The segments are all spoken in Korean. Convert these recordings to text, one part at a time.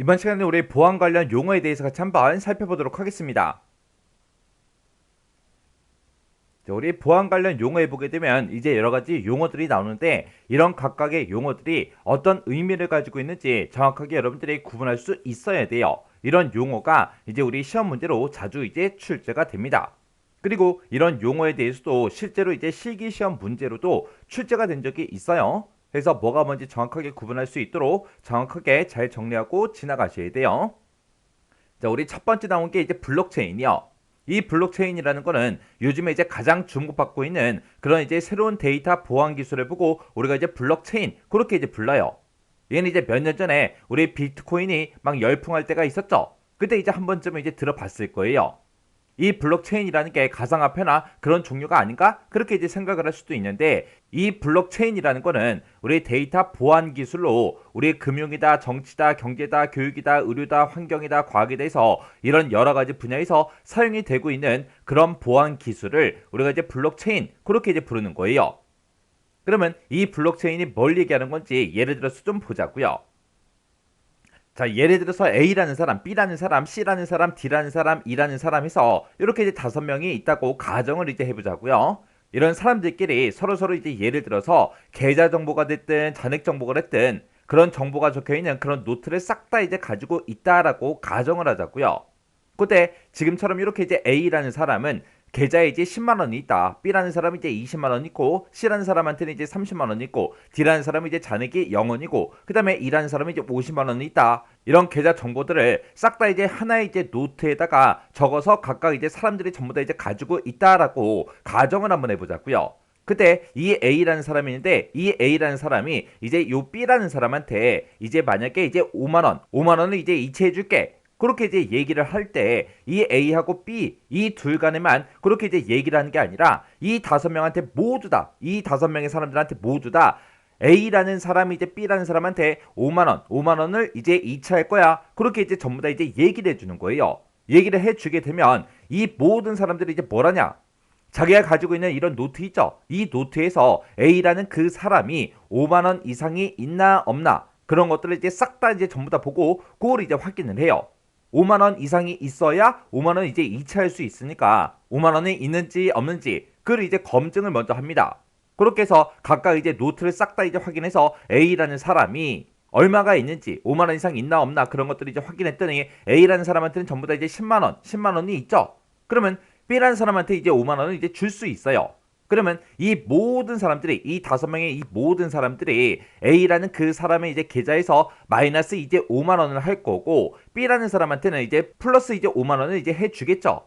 이번 시간에 우리 보안 관련 용어에 대해서 같이 한번 살펴보도록 하겠습니다. 우리 보안 관련 용어에 보게 되면 이제 여러 가지 용어들이 나오는데 이런 각각의 용어들이 어떤 의미를 가지고 있는지 정확하게 여러분들이 구분할 수 있어야 돼요. 이런 용어가 이제 우리 시험 문제로 자주 이제 출제가 됩니다. 그리고 이런 용어에 대해서도 실제로 이제 실기 시험 문제로도 출제가 된 적이 있어요. 그래서 뭐가 뭔지 정확하게 구분할 수 있도록 정확하게 잘 정리하고 지나가셔야 돼요. 자, 우리 첫 번째 나온 게 이제 블록체인이요. 이 블록체인이라는 거는 요즘에 이제 가장 주목받고 있는 그런 이제 새로운 데이터 보안 기술을 보고 우리가 이제 블록체인 그렇게 이제 불러요. 얘는 이제 몇 년 전에 우리 비트코인이 막 열풍할 때가 있었죠. 그때 이제 한 번쯤은 이제 들어봤을 거예요. 이 블록체인이라는 게 가상화폐나 그런 종류가 아닌가? 그렇게 이제 생각을 할 수도 있는데 이 블록체인이라는 거는 우리 데이터 보안 기술로 우리 금융이다, 정치다, 경제다, 교육이다, 의료다, 환경이다, 과학이다 해서 이런 여러 가지 분야에서 사용이 되고 있는 그런 보안 기술을 우리가 이제 블록체인 그렇게 이제 부르는 거예요. 그러면 이 블록체인이 뭘 얘기하는 건지 예를 들어서 좀 보자고요. 자, 예를 들어서 A라는 사람, B라는 사람, C라는 사람, D라는 사람, E라는 사람 해서 이렇게 이제 5명이 있다고 가정을 이제 해보자고요. 이런 사람들끼리 서로서로 이제 예를 들어서 계좌 정보가 됐든 잔액 정보가 됐든 그런 정보가 적혀 있는 그런 노트를 싹 다 이제 가지고 있다라고 가정을 하자고요. 그때 지금처럼 이렇게 이제 A라는 사람은 계좌에 이제 10만 원이 있다. B라는 사람이 이제 20만 원 있고, C라는 사람한테는 이제 30만 원 있고, D라는 사람은 이제 잔액이 0원이고, 그 다음에 E라는 사람이 이제 50만 원이 있다. 이런 계좌 정보들을 싹 다 이제 하나의 이제 노트에다가 적어서 각각 이제 사람들이 전부 다 이제 가지고 있다라고 가정을 한번 해보자고요. 그때 이 A라는 사람이 있는데 이 A라는 사람이 이제 요 B라는 사람한테 이제 만약에 이제 5만 원을 이제 이체해 줄게. 그렇게 이제 얘기를 할 때 이 A하고 B 이 둘 간에만 그렇게 이제 얘기를 하는 게 아니라 이 5명한테 모두 다 이 5명의 사람들한테 모두 다 A라는 사람이 이제 B라는 사람한테 5만 원을 이제 이체할 거야. 그렇게 이제 전부 다 이제 얘기를 해주는 거예요. 얘기를 해주게 되면 이 모든 사람들이 이제 뭘 하냐? 자기가 가지고 있는 이런 노트 있죠? 이 노트에서 A라는 그 사람이 5만 원 이상이 있나 없나 그런 것들을 이제 싹 다 이제 전부 다 보고 그걸 이제 확인을 해요. 5만 원 이상이 있어야 5만 원 이제 이체할 수 있으니까 5만 원이 있는지 없는지 그걸 이제 검증을 먼저 합니다. 그렇게 해서 각각 이제 노트를 싹 다 이제 확인해서 A라는 사람이 얼마가 있는지 5만 원 이상 있나 없나 그런 것들을 이제 확인했더니 A라는 사람한테는 전부 다 이제 10만 원이 있죠. 그러면 B라는 사람한테 이제 5만 원을 이제 줄 수 있어요. 그러면 이 모든 사람들이 이 5명의 이 모든 사람들이 A라는 그 사람의 이제 계좌에서 마이너스 이제 5만 원을 할 거고 B라는 사람한테는 이제 플러스 이제 5만 원을 이제 해 주겠죠.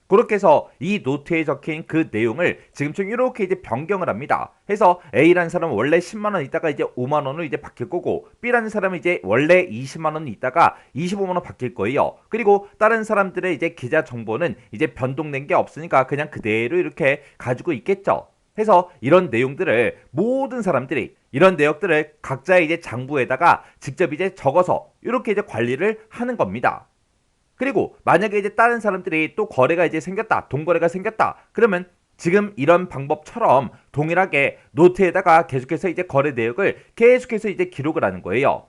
그렇게 해서 이 노트에 적힌 그 내용을 지금처럼 이렇게 이제 변경을 합니다. 해서 A라는 사람은 원래 10만 원 있다가 이제 5만 원으로 이제 바뀔 거고 B라는 사람은 이제 원래 20만 원 있다가 25만 원 바뀔 거예요. 그리고 다른 사람들의 이제 계좌 정보는 이제 변동된 게 없으니까 그냥 그대로 이렇게 가지고 있겠죠. 해서 이런 내용들을 모든 사람들이 이런 내역들을 각자의 이제 장부에다가 직접 이제 적어서 이렇게 이제 관리를 하는 겁니다. 그리고 만약에 이제 다른 사람들이 또 거래가 이제 생겼다. 동거래가 생겼다. 그러면 지금 이런 방법처럼 동일하게 노트에다가 계속해서 이제 거래 내역을 계속해서 이제 기록을 하는 거예요.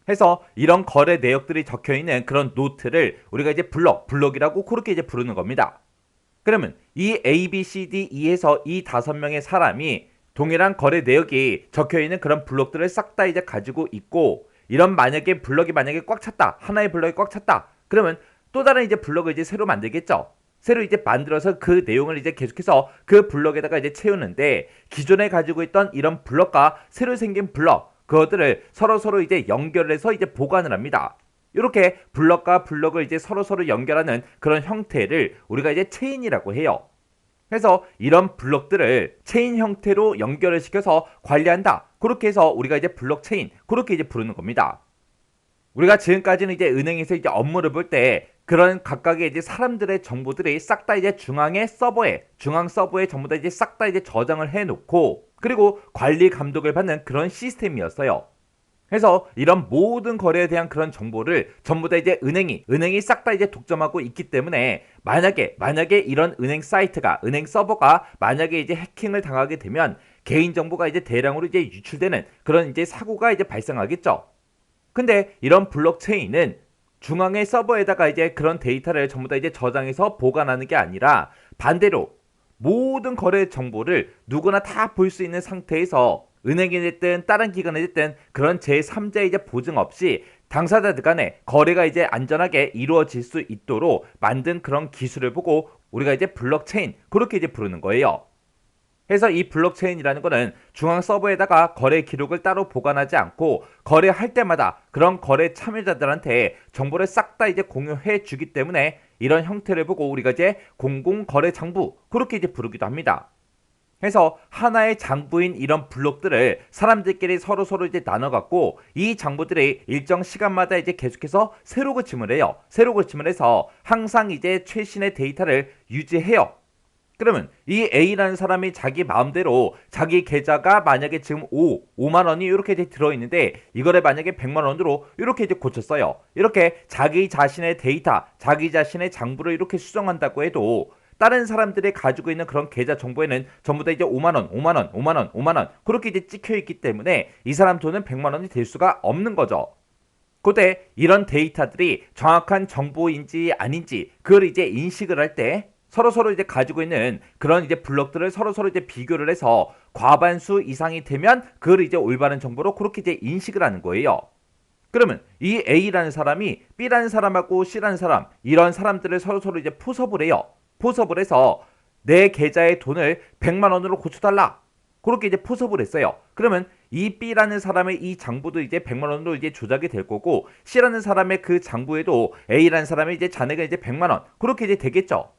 해서 이런 거래 내역들이 적혀 있는 그런 노트를 우리가 이제 블록이라고 그렇게 이제 부르는 겁니다. 그러면 이 A, B, C, D, E에서 이 5명의 사람이 동일한 거래 내역이 적혀 있는 그런 블록들을 싹 다 이제 가지고 있고 이런 만약에 블록이 만약에 꽉 찼다. 하나의 블록이 꽉 찼다. 그러면 또 다른 이제 블록을 이제 새로 만들겠죠. 새로 이제 만들어서 그 내용을 이제 계속해서 그 블록에다가 이제 채우는데 기존에 가지고 있던 이런 블록과 새로 생긴 블록 그것들을 서로 이제 연결해서 이제 보관을 합니다. 이렇게 블록과 블록을 이제 서로 연결하는 그런 형태를 우리가 이제 체인이라고 해요. 그래서 이런 블록들을 체인 형태로 연결을 시켜서 관리한다. 그렇게 해서 우리가 이제 블록체인 그렇게 이제 부르는 겁니다. 우리가 지금까지는 이제 은행에서 이제 업무를 볼 때 그런 각각의 이제 사람들의 정보들이 싹 다 이제 중앙 서버에 전부 다 이제 싹 다 이제 저장을 해 놓고 그리고 관리 감독을 받는 그런 시스템이었어요. 그래서 이런 모든 거래에 대한 그런 정보를 전부 다 이제 은행이 싹 다 이제 독점하고 있기 때문에 만약에 이런 은행 사이트가 은행 서버가 만약에 이제 해킹을 당하게 되면 개인 정보가 이제 대량으로 이제 유출되는 그런 이제 사고가 이제 발생하겠죠. 근데 이런 블록체인은 중앙의 서버에다가 이제 그런 데이터를 전부 다 이제 저장해서 보관하는 게 아니라 반대로 모든 거래 정보를 누구나 다 볼 수 있는 상태에서 은행이 됐든 다른 기관이 됐든 그런 제3자 이제 보증 없이 당사자들 간에 거래가 이제 안전하게 이루어질 수 있도록 만든 그런 기술을 보고 우리가 이제 블록체인 그렇게 이제 부르는 거예요. 그래서 이 블록체인이라는 거는 중앙 서버에다가 거래 기록을 따로 보관하지 않고 거래할 때마다 그런 거래 참여자들한테 정보를 싹 다 이제 공유해 주기 때문에 이런 형태를 보고 우리가 이제 공공거래장부 그렇게 이제 부르기도 합니다. 그래서 하나의 장부인 이런 블록들을 사람들끼리 서로 이제 나눠갖고 이 장부들이 일정 시간마다 이제 계속해서 새로 고침을 해요. 새로 고침을 해서 항상 이제 최신의 데이터를 유지해요. 그러면 이 A라는 사람이 자기 마음대로 자기 계좌가 만약에 지금 5만 원이 이렇게 이제 들어있는데 이거를 만약에 100만 원으로 이렇게 이제 고쳤어요. 이렇게 자기 자신의 데이터, 자기 자신의 장부를 이렇게 수정한다고 해도 다른 사람들이 가지고 있는 그런 계좌 정보에는 전부 다 이제 5만 원, 5만 원, 5만 원, 5만 원 그렇게 이제 찍혀 있기 때문에 이 사람 돈은 100만 원이 될 수가 없는 거죠. 그때 이런 데이터들이 정확한 정보인지 아닌지 그걸 이제 인식을 할 때 서로 이제 가지고 있는 그런 이제 블록들을 서로 이제 비교를 해서 과반수 이상이 되면 그걸 이제 올바른 정보로 그렇게 이제 인식을 하는 거예요. 그러면 이 A라는 사람이 B라는 사람하고 C라는 사람 이런 사람들을 서로 이제 포섭을 해요. 포섭을 해서 내 계좌의 돈을 100만 원으로 고쳐달라. 그렇게 이제 포섭을 했어요. 그러면 이 B라는 사람의 이 장부도 이제 100만 원으로 이제 조작이 될 거고 C라는 사람의 그 장부에도 A라는 사람의 이제 잔액은 이제 100만 원 그렇게 이제 되겠죠.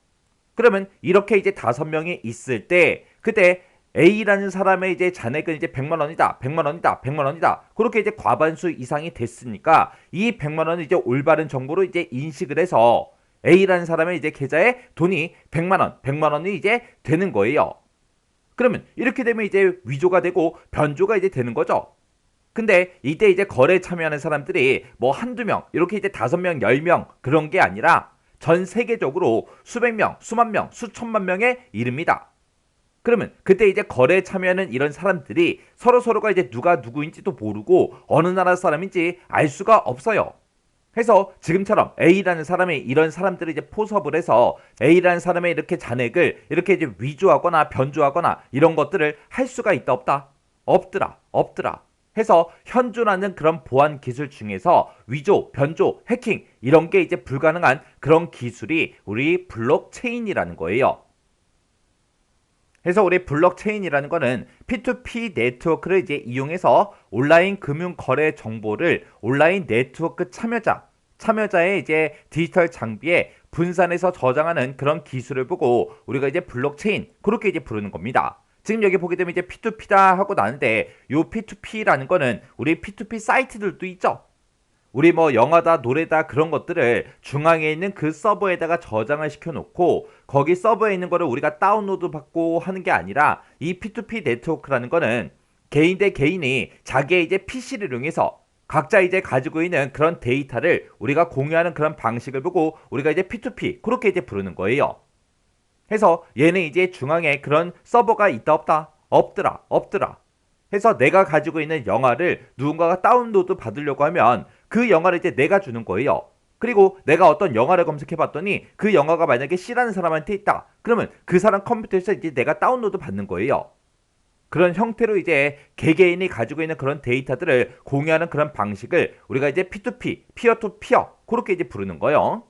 그러면 이렇게 이제 5명이 있을 때 그때 A라는 사람의 이제 잔액은 이제 100만 원이다. 100만 원이다. 100만 원이다. 그렇게 이제 과반수 이상이 됐으니까 이 100만 원을 이제 올바른 정보로 이제 인식을 해서 A라는 사람의 이제 계좌에 돈이 100만 원, 100만 원이 이제 되는 거예요. 그러면 이렇게 되면 이제 위조가 되고 변조가 이제 되는 거죠. 근데 이때 이제 거래에 참여하는 사람들이 뭐 한두 명, 이렇게 이제 5명, 10명 그런 게 아니라 전 세계적으로 수백 명, 수만 명, 수천만 명에 이릅니다. 그러면 그때 이제 거래에 참여하는 이런 사람들이 서로가 이제 누가 누구인지도 모르고 어느 나라 사람인지 알 수가 없어요. 그래서 지금처럼 A라는 사람이 이런 사람들을 이제 포섭을 해서 A라는 사람의 이렇게 잔액을 이렇게 이제 위조하거나 변조하거나 이런 것들을 할 수가 있다 없다? 없더라. 해서 현존하는 그런 보안 기술 중에서 위조, 변조, 해킹 이런 게 이제 불가능한 그런 기술이 우리 블록체인이라는 거예요. 그래서 우리 블록체인이라는 거는 P2P 네트워크를 이제 이용해서 온라인 금융 거래 정보를 온라인 네트워크 참여자의 이제 디지털 장비에 분산해서 저장하는 그런 기술을 보고 우리가 이제 블록체인 그렇게 이제 부르는 겁니다. 지금 여기 보게 되면 이제 P2P다 하고 나는데 요 P2P라는 거는 우리 P2P 사이트들도 있죠. 우리 뭐 영화다 노래다 그런 것들을 중앙에 있는 그 서버에다가 저장을 시켜놓고 거기 서버에 있는 거를 우리가 다운로드 받고 하는 게 아니라 이 P2P 네트워크라는 거는 개인 대 개인이 자기의 이제 PC를 이용해서 각자 이제 가지고 있는 그런 데이터를 우리가 공유하는 그런 방식을 보고 우리가 이제 P2P 그렇게 이제 부르는 거예요. 해서 얘는 이제 중앙에 그런 서버가 있다 없다? 없더라. 해서 내가 가지고 있는 영화를 누군가가 다운로드 받으려고 하면 그 영화를 이제 내가 주는 거예요. 그리고 내가 어떤 영화를 검색해 봤더니 그 영화가 만약에 C라는 사람한테 있다. 그러면 그 사람 컴퓨터에서 이제 내가 다운로드 받는 거예요. 그런 형태로 이제 개개인이 가지고 있는 그런 데이터들을 공유하는 그런 방식을 우리가 이제 P2P, 피어 투 피어 그렇게 이제 부르는 거예요.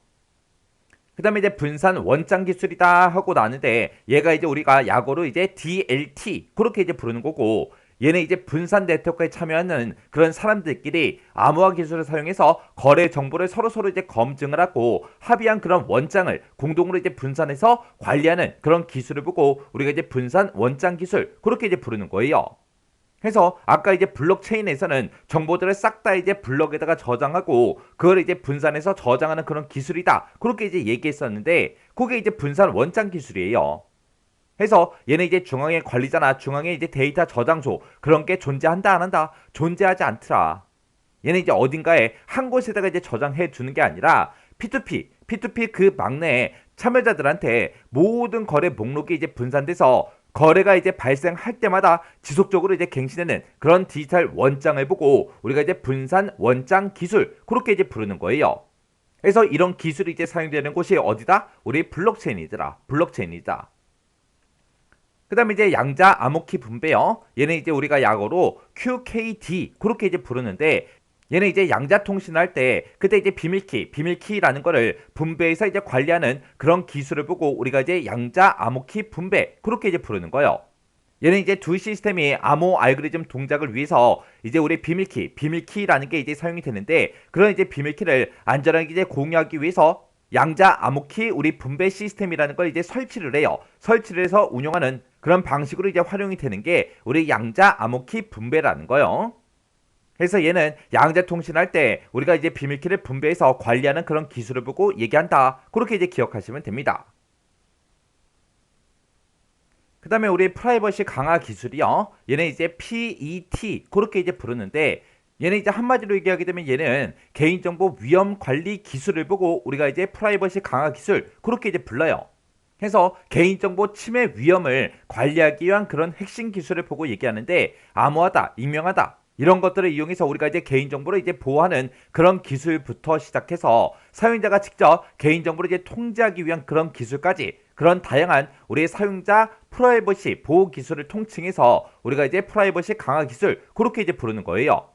그 다음에 이제 분산 원장 기술이다 하고 나는데 얘가 이제 우리가 약어로 이제 DLT 그렇게 이제 부르는 거고 얘는 이제 분산 네트워크에 참여하는 그런 사람들끼리 암호화 기술을 사용해서 거래 정보를 서로 이제 검증을 하고 합의한 그런 원장을 공동으로 이제 분산해서 관리하는 그런 기술을 보고 우리가 이제 분산 원장 기술 그렇게 이제 부르는 거예요. 그래서 아까 이제 블록체인에서는 정보들을 싹 다 이제 블록에다가 저장하고 그걸 이제 분산해서 저장하는 그런 기술이다. 그렇게 이제 얘기했었는데 그게 이제 분산 원장 기술이에요. 해서 얘는 이제 중앙의 관리자나 중앙의 이제 데이터 저장소 그런 게 존재한다 안 한다? 존재하지 않더라. 얘는 이제 어딘가에 한 곳에다가 이제 저장해 두는 게 아니라 P2P 그 막내에 참여자들한테 모든 거래 목록이 이제 분산돼서 거래가 이제 발생할 때마다 지속적으로 이제 갱신되는 그런 디지털 원장을 보고 우리가 이제 분산 원장 기술 그렇게 이제 부르는 거예요. 그래서 이런 기술이 이제 사용되는 곳이 어디다? 우리 블록체인이더라. 블록체인이다. 그 다음에 이제 양자 암호키 분배요. 얘는 이제 우리가 약어로 QKD 그렇게 이제 부르는데 얘는 이제 양자 통신할 때 그때 이제 비밀키라는 거를 분배해서 이제 관리하는 그런 기술을 보고 우리가 이제 양자 암호키 분배 그렇게 이제 부르는 거예요. 얘는 이제 두 시스템이 암호 알고리즘 동작을 위해서 이제 우리 비밀키라는 게 이제 사용이 되는데 그런 이제 비밀키를 안전하게 이제 공유하기 위해서 양자 암호키 우리 분배 시스템이라는 걸 이제 설치를 해요. 설치를 해서 운영하는 그런 방식으로 이제 활용이 되는 게 우리 양자 암호키 분배라는 거예요. 그래서 얘는 양자 통신할 때 우리가 이제 비밀키를 분배해서 관리하는 그런 기술을 보고 얘기한다. 그렇게 이제 기억하시면 됩니다. 그 다음에 우리 프라이버시 강화 기술이요. 얘는 이제 PET 그렇게 이제 부르는데 얘는 이제 한마디로 얘기하게 되면 얘는 개인정보 위험 관리 기술을 보고 우리가 이제 프라이버시 강화 기술 그렇게 이제 불러요. 그래서 개인정보 침해 위험을 관리하기 위한 그런 핵심 기술을 보고 얘기하는데 암호화다, 익명하다 이런 것들을 이용해서 우리가 이제 개인정보를 이제 보호하는 그런 기술부터 시작해서 사용자가 직접 개인정보를 이제 통제하기 위한 그런 기술까지 그런 다양한 우리 사용자 프라이버시 보호 기술을 통칭해서 우리가 이제 프라이버시 강화 기술 그렇게 이제 부르는 거예요.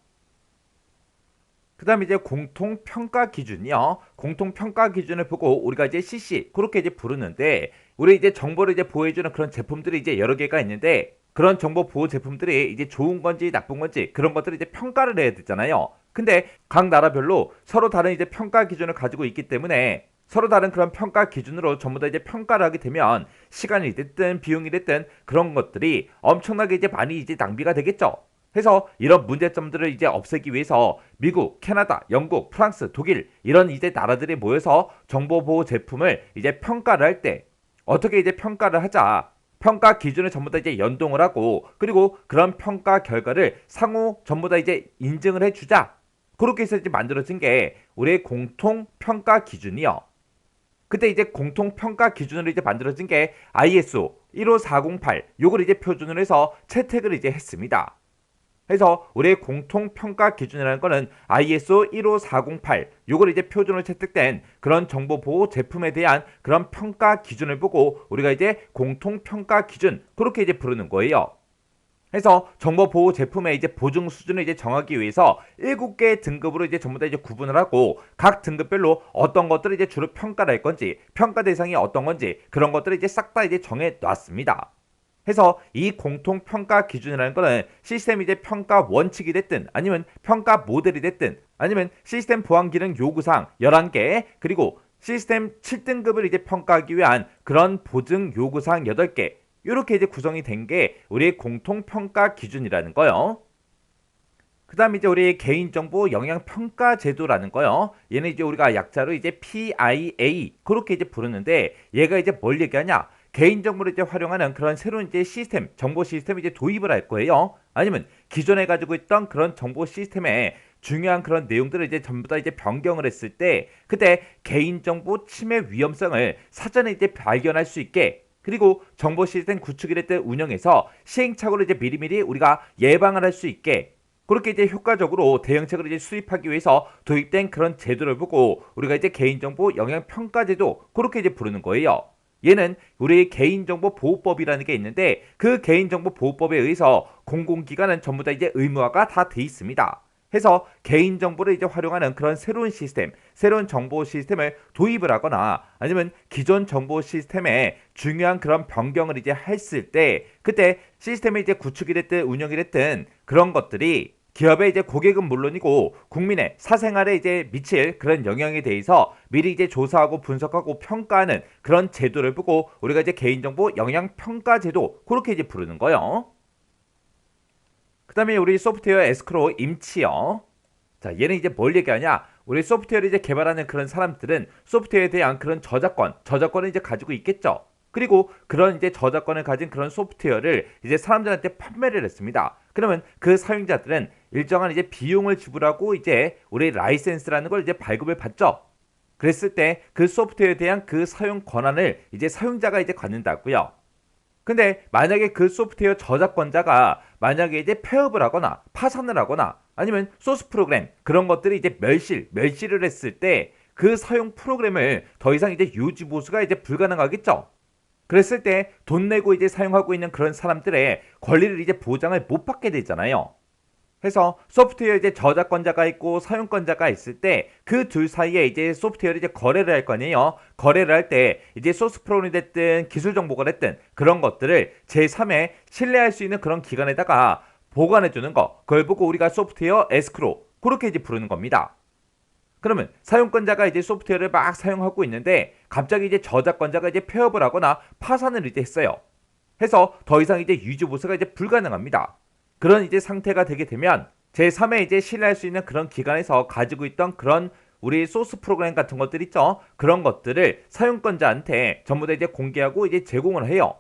그 다음에 이제 공통평가 기준이요. 공통평가 기준을 보고 우리가 이제 CC 그렇게 이제 부르는데 우리 이제 정보를 이제 보호해주는 그런 제품들이 이제 여러 개가 있는데 그런 정보 보호 제품들이 이제 좋은 건지 나쁜 건지 그런 것들을 이제 평가를 해야 되잖아요. 근데 각 나라별로 서로 다른 이제 평가 기준을 가지고 있기 때문에 서로 다른 그런 평가 기준으로 전부 다 이제 평가를 하게 되면 시간이 됐든 비용이 됐든 그런 것들이 엄청나게 이제 많이 이제 낭비가 되겠죠. 그래서 이런 문제점들을 이제 없애기 위해서 미국, 캐나다, 영국, 프랑스, 독일 이런 이제 나라들이 모여서 정보보호 제품을 이제 평가를 할 때 어떻게 이제 평가를 하자. 평가 기준을 전부 다 이제 연동을 하고 그리고 그런 평가 결과를 상호 전부 다 이제 인증을 해주자. 그렇게 해서 이제 만들어진 게 우리의 공통 평가 기준이요. 그때 이제 공통 평가 기준으로 이제 만들어진 게 ISO 15408 요걸 이제 표준으로 해서 채택을 이제 했습니다. 그래서 우리의 공통 평가 기준이라는 거는 ISO 15408 요걸 이제 표준으로 채택된 그런 정보 보호 제품에 대한 그런 평가 기준을 보고 우리가 이제 공통 평가 기준 그렇게 이제 부르는 거예요. 그래서 정보 보호 제품의 이제 보증 수준을 이제 정하기 위해서 7개 등급으로 이제 전부 다 이제 구분을 하고 각 등급별로 어떤 것들을 이제 주로 평가를 할 건지 평가 대상이 어떤 건지 그런 것들을 이제 싹 다 이제 정해 놨습니다. 해서 이 공통 평가 기준이라는 거는 시스템 이제 평가 원칙이 됐든 아니면 평가 모델이 됐든 아니면 시스템 보안 기능 요구사항 11개 그리고 시스템 7등급을 이제 평가하기 위한 그런 보증 요구사항 8개 이렇게 이제 구성이 된 게 우리의 공통 평가 기준이라는 거요. 그 다음에 이제 우리 개인정보 영향평가 제도라는 거요. 얘는 이제 우리가 약자로 이제 PIA 그렇게 이제 부르는데 얘가 이제 뭘 얘기하냐? 개인정보를 이제 활용하는 그런 새로운 이제 시스템, 정보 시스템을 이제 도입을 할 거예요. 아니면 기존에 가지고 있던 그런 정보 시스템에 중요한 그런 내용들을 이제 전부 다 이제 변경을 했을 때 그때 개인정보 침해 위험성을 사전에 이제 발견할 수 있게 그리고 정보 시스템 구축을 때 운영해서 시행착오를 이제 미리미리 우리가 예방을 할 수 있게 그렇게 이제 효과적으로 대응책을 이제 수립하기 위해서 도입된 그런 제도를 보고 우리가 이제 개인정보 영향평가제도 그렇게 이제 부르는 거예요. 얘는 우리 개인정보 보호법이라는 게 있는데 그 개인정보 보호법에 의해서 공공기관은 전부 다 이제 의무화가 다 돼 있습니다. 해서 개인정보를 이제 활용하는 그런 새로운 시스템, 새로운 정보 시스템을 도입을 하거나 아니면 기존 정보 시스템에 중요한 그런 변경을 이제 했을 때 그때 시스템이 이제 구축이 됐든 운영이 됐든 그런 것들이 기업의 이제 고객은 물론이고 국민의 사생활에 이제 미칠 그런 영향에 대해서 미리 이제 조사하고 분석하고 평가하는 그런 제도를 보고 우리가 이제 개인정보 영향평가 제도 그렇게 이제 부르는 거예요. 그 다음에 우리 소프트웨어 에스크로 임치요. 자, 얘는 이제 뭘 얘기하냐? 우리 소프트웨어를 이제 개발하는 그런 사람들은 소프트웨어에 대한 그런 저작권을 이제 가지고 있겠죠. 그리고 그런 이제 저작권을 가진 그런 소프트웨어를 이제 사람들한테 판매를 했습니다. 그러면 그 사용자들은 일정한 이제 비용을 지불하고 이제 우리 라이센스라는 걸 이제 발급을 받죠. 그랬을 때 그 소프트웨어에 대한 그 사용 권한을 이제 사용자가 이제 갖는다고요. 근데 만약에 그 소프트웨어 저작권자가 만약에 이제 폐업을 하거나 파산을 하거나 아니면 소스 프로그램 그런 것들이 이제 멸실을 했을 때 그 사용 프로그램을 더 이상 이제 유지 보수가 이제 불가능하겠죠. 그랬을 때 돈 내고 이제 사용하고 있는 그런 사람들의 권리를 이제 보장을 못 받게 되잖아요. 해서 소프트웨어 이제 저작권자가 있고 사용권자가 있을 때 그 둘 사이에 이제 소프트웨어를 이제 거래를 할 거 아니에요. 거래를 할 때 이제 소스 프로그램이 됐든 기술 정보가 됐든 그런 것들을 제3의 신뢰할 수 있는 그런 기관에다가 보관해 주는 거. 그걸 보고 우리가 소프트웨어 에스크로 그렇게 이제 부르는 겁니다. 그러면 사용권자가 이제 소프트웨어를 막 사용하고 있는데 갑자기 이제 저작권자가 이제 폐업을 하거나 파산을 이제 했어요. 해서 더 이상 이제 유지 보수가 이제 불가능합니다. 그런 이제 상태가 되게 되면 제3의 이제 신뢰할 수 있는 그런 기관에서 가지고 있던 그런 우리 소스 프로그램 같은 것들 있죠. 그런 것들을 사용권자한테 전부 다 이제 공개하고 이제 제공을 해요.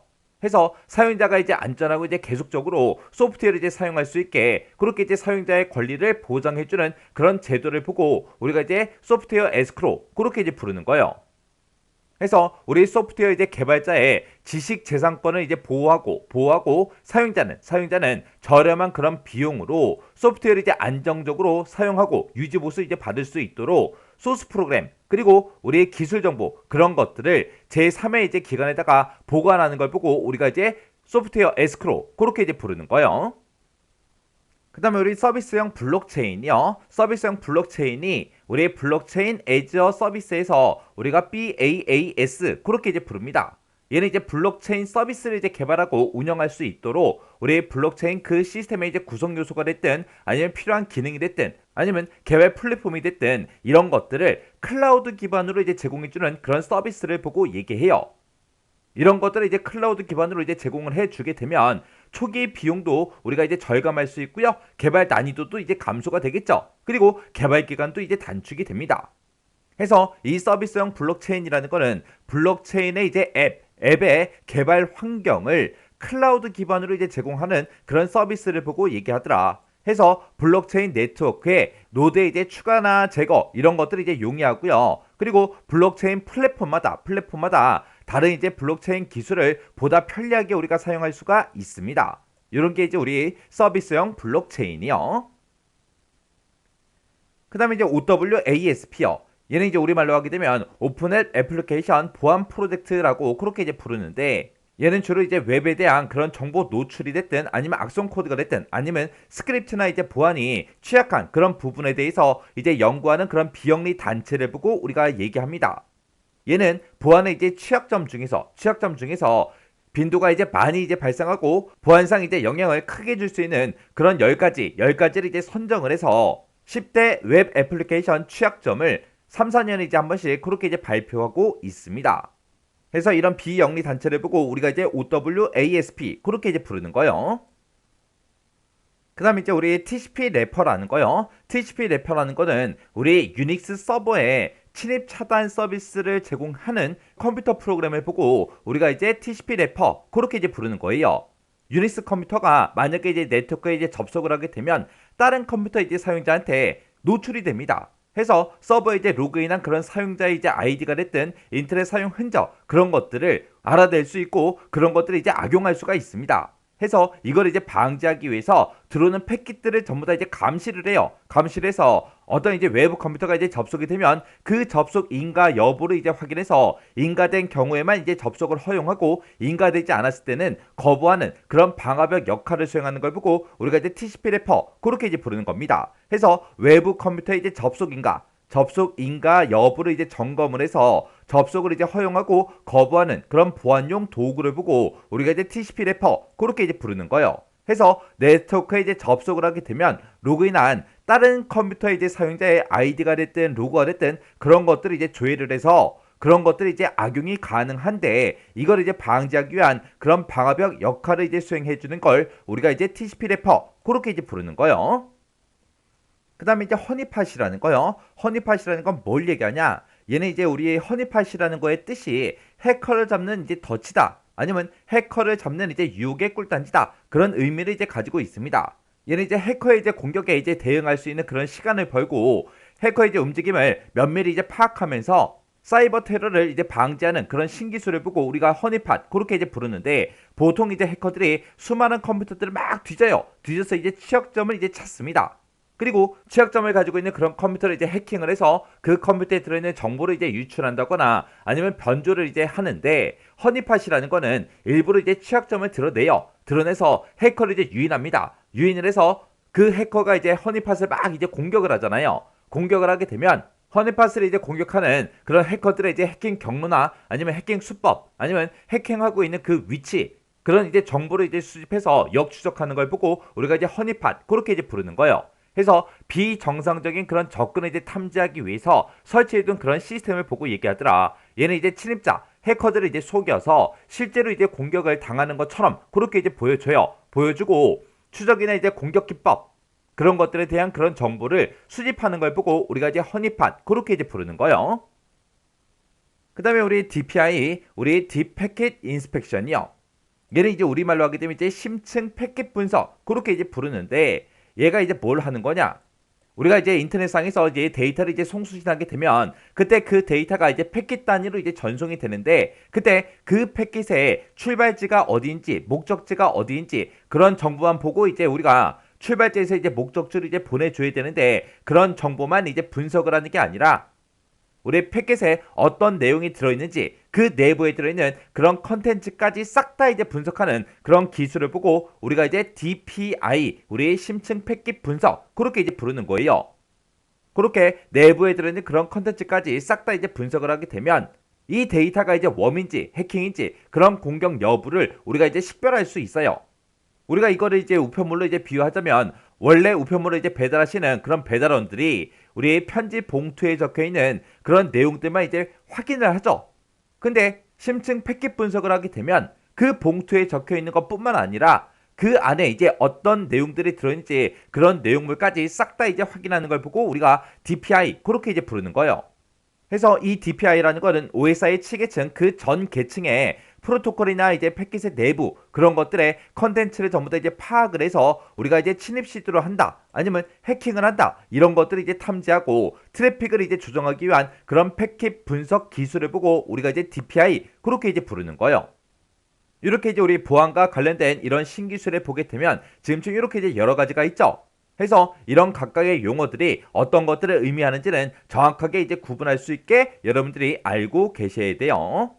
해서 사용자가 이제 안전하고 이제 계속적으로 소프트웨어를 이제 사용할 수 있게 그렇게 이제 사용자의 권리를 보장해주는 그런 제도를 보고 우리가 이제 소프트웨어 에스크로 그렇게 이제 부르는 거예요. 해서 우리 소프트웨어 이제 개발자의 지식 재산권을 이제 보호하고 사용자는 저렴한 그런 비용으로 소프트웨어를 이제 안정적으로 사용하고 유지 보수 이제 받을 수 있도록 소스 프로그램 그리고 우리의 기술 정보 그런 것들을 제3의 이제 기관에다가 보관하는 걸 보고 우리가 이제 소프트웨어 에스크로 그렇게 이제 부르는 거예요. 그 다음에 우리 서비스형 블록체인이요. 서비스형 블록체인이 우리 블록체인 애저 서비스에서 우리가 BaaS 그렇게 이제 부릅니다. 얘는 이제 블록체인 서비스를 이제 개발하고 운영할 수 있도록 우리 블록체인 그 시스템의 이제 구성 요소가 됐든 아니면 필요한 기능이 됐든 아니면 개발 플랫폼이 됐든 이런 것들을 클라우드 기반으로 이제 제공해주는 그런 서비스를 보고 얘기해요. 이런 것들을 이제 클라우드 기반으로 이제 제공을 해주게 되면 초기 비용도 우리가 이제 절감할 수 있고요. 개발 난이도도 이제 감소가 되겠죠. 그리고 개발 기간도 이제 단축이 됩니다. 해서 이 서비스형 블록체인이라는 거는 블록체인의 이제 앱의 개발 환경을 클라우드 기반으로 이제 제공하는 그런 서비스를 보고 얘기하더라. 해서 블록체인 네트워크에 노드의 이제 추가나 제거 이런 것들을 이제 용이하고요. 그리고 블록체인 플랫폼마다 다른 이제 블록체인 기술을 보다 편리하게 우리가 사용할 수가 있습니다. 이런 게 이제 우리 서비스형 블록체인이요. 그 다음에 이제 OWASP요. 얘는 이제 우리말로 하게 되면 오픈앱 애플리케이션 보안 프로젝트라고 그렇게 이제 부르는데 얘는 주로 이제 웹에 대한 그런 정보 노출이 됐든 아니면 악성 코드가 됐든 아니면 스크립트나 이제 보안이 취약한 그런 부분에 대해서 이제 연구하는 그런 비영리 단체를 보고 우리가 얘기합니다. 얘는 보안의 이제 취약점 중에서 빈도가 이제 많이 이제 발생하고 보안상 이제 영향을 크게 줄 수 있는 그런 10가지를 이제 선정을 해서 10대 웹 애플리케이션 취약점을 3, 4년에 이제 한 번씩 그렇게 이제 발표하고 있습니다. 그래서 이런 비영리 단체를 보고 우리가 이제 OWASP 그렇게 이제 부르는 거예요. 그 다음에 이제 우리 TCP 래퍼라는 거요. TCP 래퍼라는 거는 우리 유닉스 서버에 침입 차단 서비스를 제공하는 컴퓨터 프로그램을 보고 우리가 이제 TCP 래퍼 그렇게 이제 부르는 거예요. 유닉스 컴퓨터가 만약에 이제 네트워크에 이제 접속을 하게 되면 다른 컴퓨터 이제 사용자한테 노출이 됩니다. 해서 서버에 이제 로그인한 그런 사용자의 이제 아이디가 됐든 인터넷 사용 흔적 그런 것들을 알아낼 수 있고 그런 것들을 이제 악용할 수가 있습니다. 해서 이걸 이제 방지하기 위해서 들어오는 패킷들을 전부 다 이제 감시를 해요. 감시를 해서 어떤 이제 외부 컴퓨터가 이제 접속이 되면 그 접속 인가 여부를 이제 확인해서 인가된 경우에만 이제 접속을 허용하고 인가되지 않았을 때는 거부하는 그런 방화벽 역할을 수행하는 걸 보고 우리가 이제 TCP 래퍼 그렇게 이제 부르는 겁니다. 해서 외부 컴퓨터의 이제 접속 인가 여부를 이제 점검을 해서 접속을 이제 허용하고 거부하는 그런 보안용 도구를 보고 우리가 이제 TCP 래퍼 그렇게 이제 부르는 거예요. 해서 네트워크에 이제 접속을 하게 되면 로그인한 다른 컴퓨터의 이제 사용자의 아이디가 됐든 로그가 됐든 그런 것들을 이제 조회를 해서 그런 것들이 이제 악용이 가능한데 이걸 이제 방지하기 위한 그런 방화벽 역할을 이제 수행해 주는 걸 우리가 이제 TCP 래퍼 그렇게 이제 부르는 거예요. 그 다음에 이제 허니팟이라는 거요. 허니팟이라는 건 뭘 얘기하냐? 얘는 이제 우리의 허니팟이라는 거의 뜻이 해커를 잡는 이제 덫이다. 아니면 해커를 잡는 이제 유혹의 꿀단지다. 그런 의미를 이제 가지고 있습니다. 얘는 이제 해커의 이제 공격에 이제 대응할 수 있는 그런 시간을 벌고 해커의 이제 움직임을 면밀히 이제 파악하면서 사이버 테러를 이제 방지하는 그런 신기술을 보고 우리가 허니팟 그렇게 이제 부르는데, 보통 이제 해커들이 수많은 컴퓨터들을 막 뒤져서 이제 취약점을 이제 찾습니다. 그리고 취약점을 가지고 있는 그런 컴퓨터를 이제 해킹을 해서 그 컴퓨터에 들어있는 정보를 이제 유출한다거나 아니면 변조를 이제 하는데, 허니팟이라는 거는 일부러 이제 취약점을 드러내서 해커를 이제 유인합니다. 유인을 해서 그 해커가 이제 허니팟을 막 이제 공격을 하잖아요. 공격을 하게 되면 허니팟을 이제 공격하는 그런 해커들의 이제 해킹 경로나 아니면 해킹 수법 아니면 해킹하고 있는 그 위치, 그런 이제 정보를 이제 수집해서 역추적하는 걸 보고 우리가 이제 허니팟 그렇게 이제 부르는 거예요. 그래서 비정상적인 그런 접근을 이제 탐지하기 위해서 설치해둔 그런 시스템을 보고 얘기하더라. 얘는 이제 침입자 해커들을 이제 속여서 실제로 이제 공격을 당하는 것처럼 그렇게 이제 보여주고 추적이나 이제 공격 기법, 그런 것들에 대한 그런 정보를 수집하는 걸 보고 우리가 이제 허니팟 그렇게 이제 부르는 거예요. 그 다음에 우리 DPI, 우리 딥 패킷 인스펙션이요. 얘는 이제 우리말로 하게 되면 이제 심층 패킷 분석 그렇게 이제 부르는데, 얘가 이제 뭘 하는 거냐? 우리가 이제 인터넷상에서 이제 데이터를 이제 송수신하게 되면 그때 그 데이터가 이제 패킷 단위로 이제 전송이 되는데, 그때 그 패킷의 출발지가 어디인지 목적지가 어디인지 그런 정보만 보고 이제 우리가 출발지에서 이제 목적지를 이제 보내줘야 되는데, 그런 정보만 이제 분석을 하는 게 아니라 우리 패킷에 어떤 내용이 들어있는지 그 내부에 들어있는 그런 컨텐츠까지 싹 다 이제 분석하는 그런 기술을 보고 우리가 이제 DPI, 우리 심층 패킷 분석 그렇게 이제 부르는 거예요. 그렇게 내부에 들어있는 그런 컨텐츠까지 싹 다 이제 분석을 하게 되면 이 데이터가 이제 웜인지 해킹인지 그런 공격 여부를 우리가 이제 식별할 수 있어요. 우리가 이거를 이제 우편물로 이제 비유하자면, 원래 우편물을 이제 배달하시는 그런 배달원들이 우리의 편지 봉투에 적혀 있는 그런 내용들만 이제 확인을 하죠. 근데 심층 패킷 분석을 하게 되면 그 봉투에 적혀 있는 것뿐만 아니라 그 안에 이제 어떤 내용들이 들어있는지 그런 내용물까지 싹 다 이제 확인하는 걸 보고 우리가 DPI 그렇게 이제 부르는 거예요. 그래서 이 DPI라는 거는 OSI 7계층 그 전 계층의 프로토콜이나 이제 패킷의 내부 그런 것들의 컨텐츠를 전부 다 이제 파악을 해서 우리가 이제 침입 시도를 한다 아니면 해킹을 한다 이런 것들을 이제 탐지하고 트래픽을 이제 조정하기 위한 그런 패킷 분석 기술을 보고 우리가 이제 DPI 그렇게 이제 부르는 거예요. 이렇게 이제 우리 보안과 관련된 이런 신기술을 보게 되면 지금쯤 이렇게 이제 여러 가지가 있죠. 해서 이런 각각의 용어들이 어떤 것들을 의미하는지는 정확하게 이제 구분할 수 있게 여러분들이 알고 계셔야 돼요.